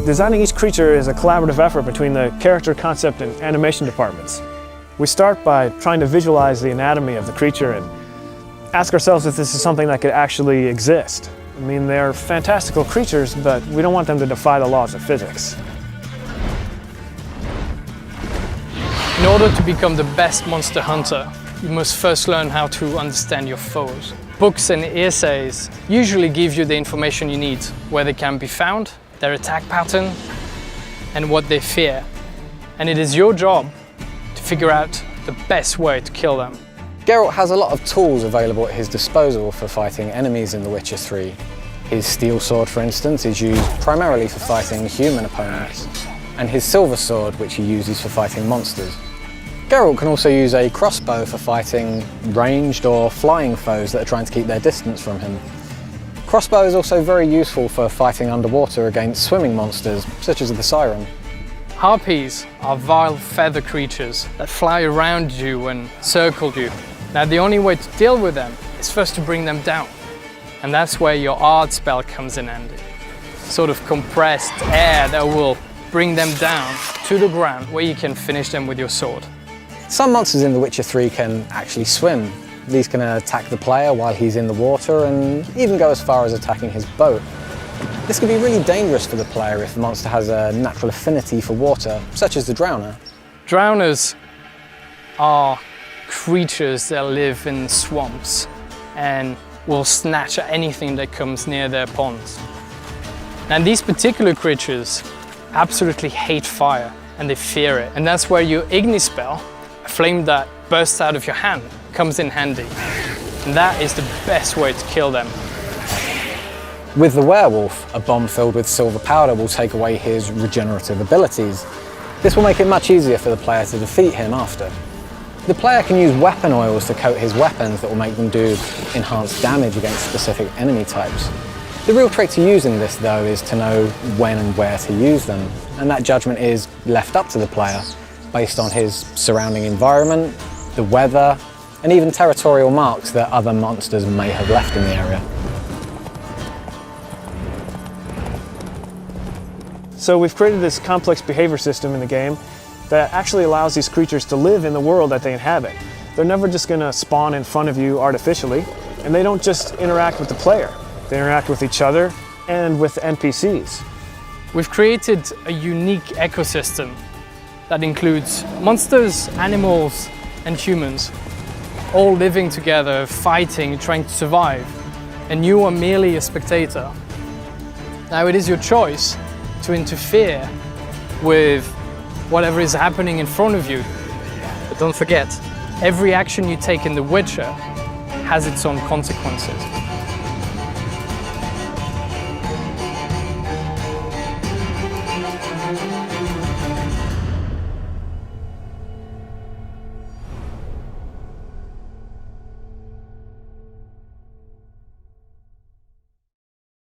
Designing each creature is a collaborative effort between the character, concept, and animation departments. We start by trying to visualize the anatomy of the creature and ask ourselves if this is something that could actually exist. I mean, they're fantastical creatures, but we don't want them to defy the laws of physics. In order to become the best monster hunter, you must first learn how to understand your foes. Books and essays usually give you the information you need, where they can be found, their attack pattern, and what they fear. And it is your job to figure out the best way to kill them. Geralt has a lot of tools available at his disposal for fighting enemies in The Witcher 3. His steel sword, for instance, is used primarily for fighting human opponents, and his silver sword, which he uses for fighting monsters. Geralt can also use a crossbow for fighting ranged or flying foes that are trying to keep their distance from him. Crossbow is also very useful for fighting underwater against swimming monsters, such as the Siren. Harpies are vile feather creatures that fly around you and circle you. Now the only way to deal with them is first to bring them down. And that's where your art spell comes in handy. Sort of compressed air that will bring them down to the ground where you can finish them with your sword. Some monsters in The Witcher 3 can actually swim. These can attack the player while he's in the water and even go as far as attacking his boat. This can be really dangerous for the player if the monster has a natural affinity for water, such as the Drowner. Drowners are creatures that live in swamps and will snatch at anything that comes near their ponds. And these particular creatures absolutely hate fire and they fear it. And that's where your Igni spell, a flame that bursts out of your hand, comes in handy. And that is the best way to kill them. With the werewolf, a bomb filled with silver powder will take away his regenerative abilities. This will make it much easier for the player to defeat him after. The player can use weapon oils to coat his weapons that will make them do enhanced damage against specific enemy types. The real trick to using this, though, is to know when and where to use them, and that judgment is left up to the player based on his surrounding environment, the weather, and even territorial marks that other monsters may have left in the area. So we've created this complex behavior system in the game that actually allows these creatures to live in the world that they inhabit. They're never just going to spawn in front of you artificially, and they don't just interact with the player. They interact with each other and with NPCs. We've created a unique ecosystem that includes monsters, animals, and humans, all living together, fighting, trying to survive, and you are merely a spectator. Now it is your choice to interfere with whatever is happening in front of you. But don't forget, every action you take in The Witcher has its own consequences.